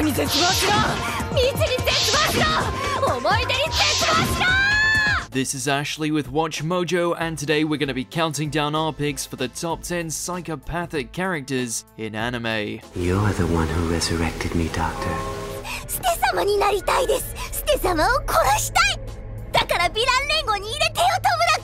に絶望しろ。道に絶望しろ。思い出に絶望しろ。This is Ashley with Watch Mojo, and today we're going to be counting down our picks for the top 10 psychopathic characters in anime. You're the one who resurrected me, Doctor. ステ様になりたいです。ステ様を殺したい。だからヴィラン連合に入れてよ、トムラ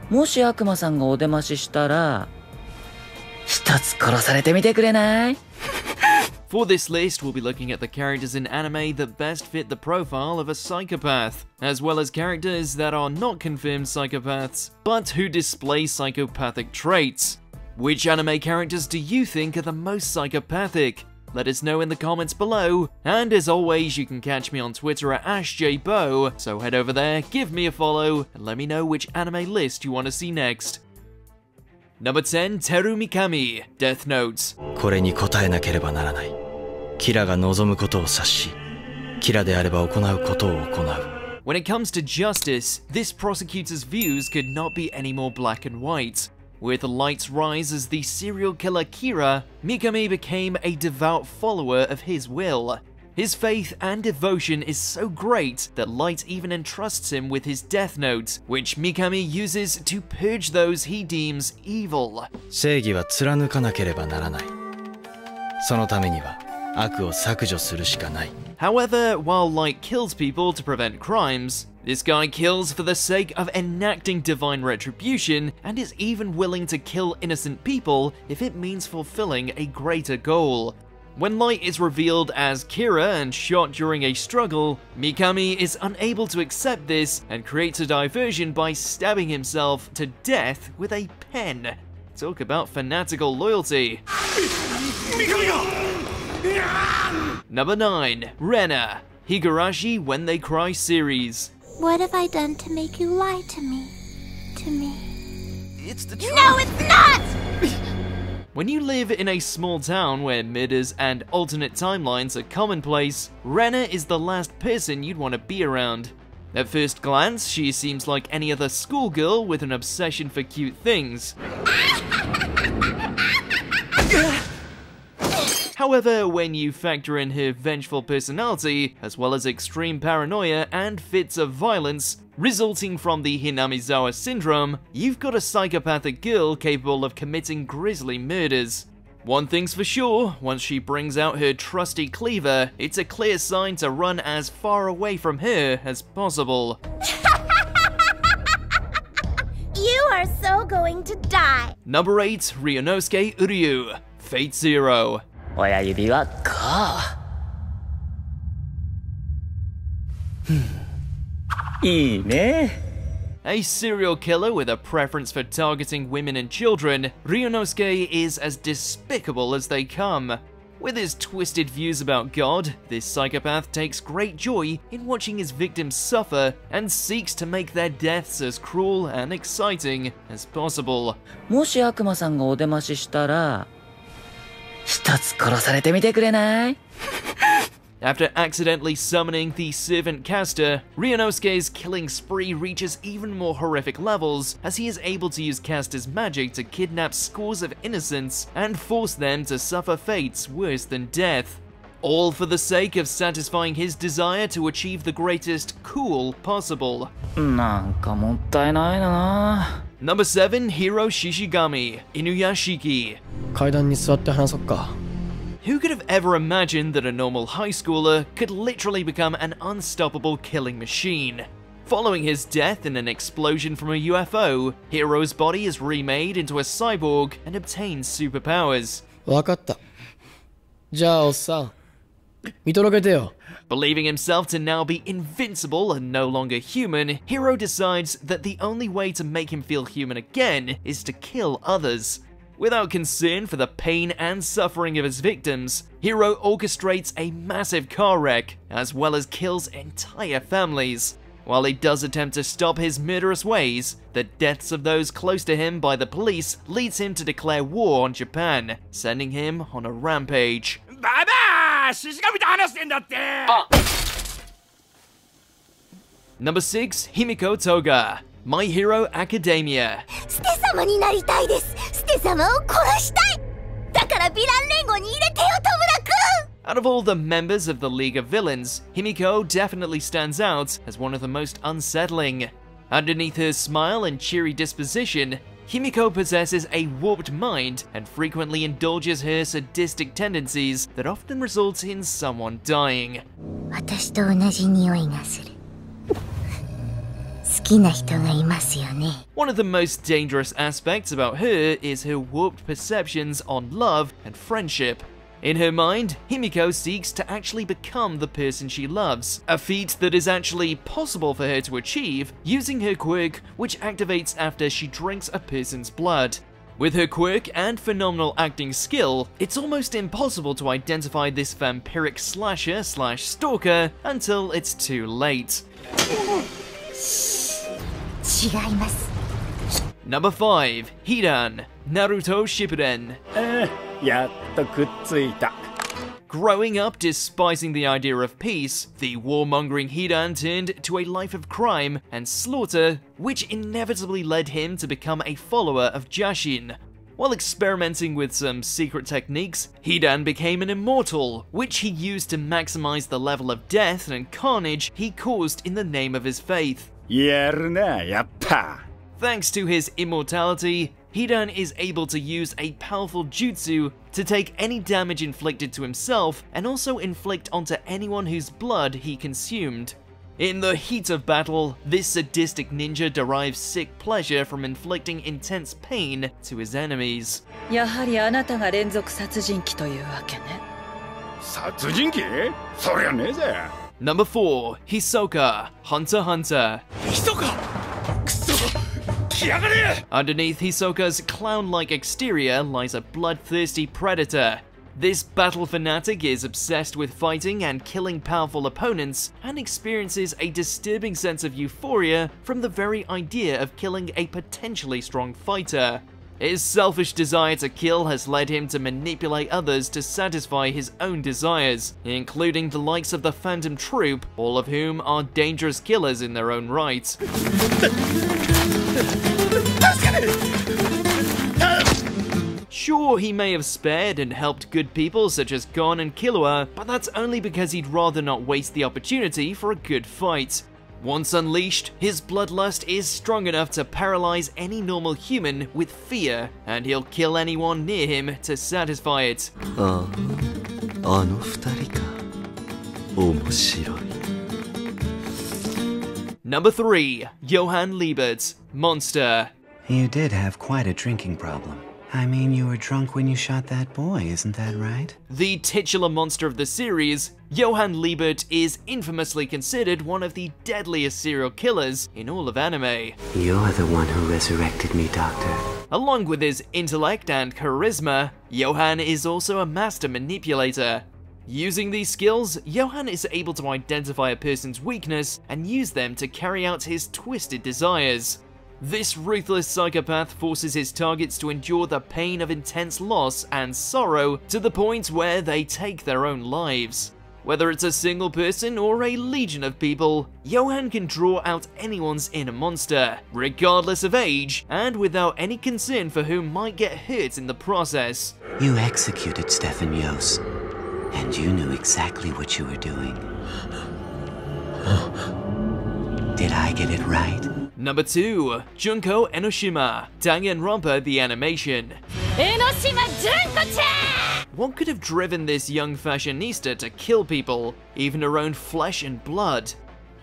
君。もし悪魔さんがお出まししたら、一つ殺されてみてくれない？ For this list, we'll be looking at the characters in anime that best fit the profile of a psychopath, as well as characters that are not confirmed psychopaths, but who display psychopathic traits. Which anime characters do you think are the most psychopathic? Let us know in the comments below, and as always, you can catch me on Twitter at AshJBo, so head over there, give me a follow, and let me know which anime list you want to see next. Number 10, Teru Mikami, Death Note. これに答えなければならない。キラが望むことを察し、キラであれば行うことを行う。When it comes to justice, this prosecutor's views could not be any more black and white. With Light's rise as the serial killer Kira, Mikami became a devout follower of his will. His faith and devotion is so great that Light even entrusts him with his Death Note, which Mikami uses to purge those he deems evil. 正義は貫かなければならない。そのためには悪を削除するしかない。However, while Light kills people to prevent crimes, this guy kills for the sake of enacting divine retribution and is even willing to kill innocent people if it means fulfilling a greater goal. When Light is revealed as Kira and shot during a struggle, Mikami is unable to accept this and creates a diversion by stabbing himself to death with a pen. Talk about fanatical loyalty. Number 9, Rena, Higurashi When They Cry series. What have I done to make you lie to me? It's the truth. No, it's not! When you live in a small town where murders and alternate timelines are commonplace, Rena is the last person you'd want to be around. At first glance, she seems like any other schoolgirl with an obsession for cute things. However, when you factor in her vengeful personality, as well as extreme paranoia and fits of violence resulting from the Hinamizawa syndrome, you've got a psychopathic girl capable of committing grisly murders. One thing's for sure, once she brings out her trusty cleaver, it's a clear sign to run as far away from her as possible. You are so going to die. Number 8, Ryunosuke Uryu, Fate Zero. 親指はこう。いいね。A serial killer with a preference for targeting women and children, Ryunosuke is as despicable as they come. With his twisted views about God, this psychopath takes great joy in watching his victims suffer and seeks to make their deaths as cruel and exciting as possible. もし悪魔さんがお出まししたら、一つ殺されてみてくれない？ After accidentally summoning the Servant Caster, Ryunosuke's killing spree reaches even more horrific levels as he is able to use Caster's magic to kidnap scores of innocents and force them to suffer fates worse than death. All for the sake of satisfying his desire to achieve the greatest cool possible. なんかもったいないな。 Number 7, Hiro Shishigami, Inuyashiki. 階段に座って話そっか。 Who could have ever imagined that a normal high schooler could literally become an unstoppable killing machine? Following his death in an explosion from a UFO, Hiro's body is remade into a cyborg and obtains superpowers. わかった。じゃあおっさん、見届けてよ。 Believing himself to now be invincible and no longer human, Hiro decides that the only way to make him feel human again is to kill others. Without concern for the pain and suffering of his victims, Hiro orchestrates a massive car wreck, as well as kills entire families. While he does attempt to stop his murderous ways, the deaths of those close to him by the police leads him to declare war on Japan, sending him on a rampage. Number 6, Himiko Toga, My Hero Academia. ステ様になりたいです。ステ様を殺したい。だからヴィラン連合に入れてよ、トムラ君。Out of all the members of the League of Villains, Himiko definitely stands out as one of the most unsettling. Underneath her smile and cheery disposition, Himiko possesses a warped mind and frequently indulges her sadistic tendencies that often result in someone dying. 私と同じ匂いがする。好きな人がいますよね。One of the most dangerous aspects about her is her warped perceptions on love and friendship. In her mind, Himiko seeks to actually become the person she loves, a feat that is actually possible for her to achieve using her quirk, which activates after she drinks a person's blood. With her quirk and phenomenal acting skill, it's almost impossible to identify this vampiric slasher/stalker until it's too late. 違います。 Number 5. Hidan, Naruto Shippuden. やっとくっついた。 Growing up despising the idea of peace, the warmongering Hidan turned to a life of crime and slaughter, which inevitably led him to become a follower of Jashin. While experimenting with some secret techniques, Hidan became an immortal, which he used to maximize the level of death and carnage he caused in the name of his faith. やるな、やっぱ。 Thanks to his immortality, Hidan is able to use a powerful jutsu to take any damage inflicted to himself and also inflict onto anyone whose blood he consumed. In the heat of battle, this sadistic ninja derives sick pleasure from inflicting intense pain to his enemies. やはりあなたが連続殺人鬼というわけね。殺人鬼？そりゃねえぜ。 Number 4. Hisoka, Hunter x Hunter. Underneath Hisoka's clown-like exterior lies a bloodthirsty predator. This battle fanatic is obsessed with fighting and killing powerful opponents and experiences a disturbing sense of euphoria from the very idea of killing a potentially strong fighter. His selfish desire to kill has led him to manipulate others to satisfy his own desires, including the likes of the Phantom Troop, all of whom are dangerous killers in their own right. Sure, he may have spared and helped good people such as Gon and Killua, but that's only because he'd rather not waste the opportunity for a good fight. Once unleashed, his bloodlust is strong enough to paralyze any normal human with fear, and he'll kill anyone near him to satisfy it. あの二人か。面白い。 Number 3. Johann Liebert, Monster. You did have quite a drinking problem. I mean, you were drunk when you shot that boy, isn't that right? The titular monster of the series, Johann Liebert is infamously considered one of the deadliest serial killers in all of anime. You're the one who resurrected me, Doctor. Along with his intellect and charisma, Johann is also a master manipulator. Using these skills, Johann is able to identify a person's weakness and use them to carry out his twisted desires. This ruthless psychopath forces his targets to endure the pain of intense loss and sorrow to the point where they take their own lives. Whether it's a single person or a legion of people, Johann can draw out anyone's inner monster, regardless of age, and without any concern for who might get hurt in the process. You executed Stefan Yos, and you knew exactly what you were doing. Did I get it right? Number 2. Junko Enoshima, Danganronpa the Animation. What could have driven this young fashionista to kill people, even her own flesh and blood?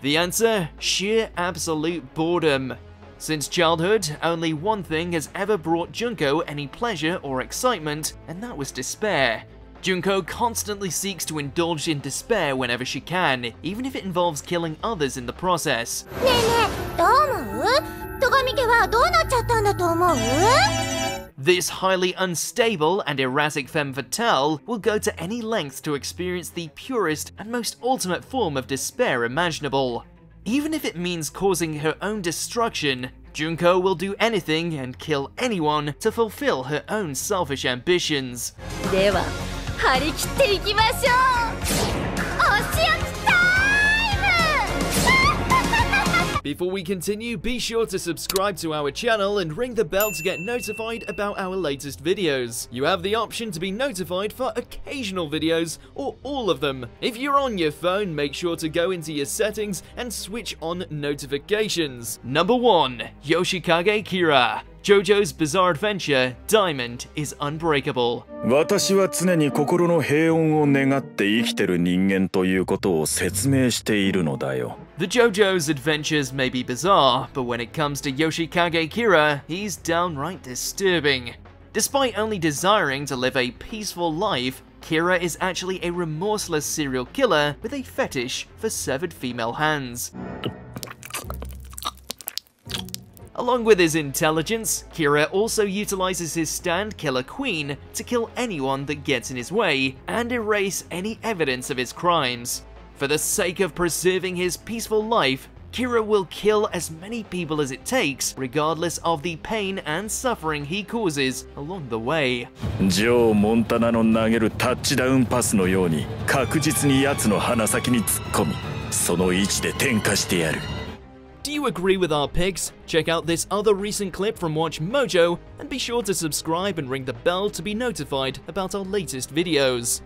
The answer? Sheer absolute boredom. Since childhood, only one thing has ever brought Junko any pleasure or excitement, and that was despair. Junko constantly seeks to indulge in despair whenever she can, even if it involves killing others in the process. ねえねえ、どう思う？戸上家はどうなっちゃったんだと思う？ This highly unstable and erratic femme fatale will go to any lengths to experience the purest and most ultimate form of despair imaginable. Even if it means causing her own destruction, Junko will do anything and kill anyone to fulfill her own selfish ambitions. では、張り切っていきましょう。お仕置きタイム！ Before we continue, be sure to subscribe to our channel and ring the bell to get notified about our latest videos. You have the option to be notified for occasional videos or all of them. If you're on your phone, make sure to go into your settings and switch on notifications. Number 1. Yoshikage Kira. JoJo's Bizarre Adventure, Diamond is Unbreakable. 私は常に心の平穏を願って生きてる人間ということを説明しているのだよ。The JoJo's adventures may be bizarre, but when it comes to Yoshikage Kira, he's downright disturbing. Despite only desiring to live a peaceful life, Kira is actually a remorseless serial killer with a fetish for severed female hands. Along with his intelligence, Kira also utilizes his stand Killer Queen to kill anyone that gets in his way and erase any evidence of his crimes. For the sake of preserving his peaceful life, Kira will kill as many people as it takes, regardless of the pain and suffering he causes along the way. ジョー・モンタナの投げるタッチダウンパスのように確実に奴の鼻先に突っ込み、その位置で点火してやる。Do you agree with our picks? Check out this other recent clip from Watch Mojo and be sure to subscribe and ring the bell to be notified about our latest videos.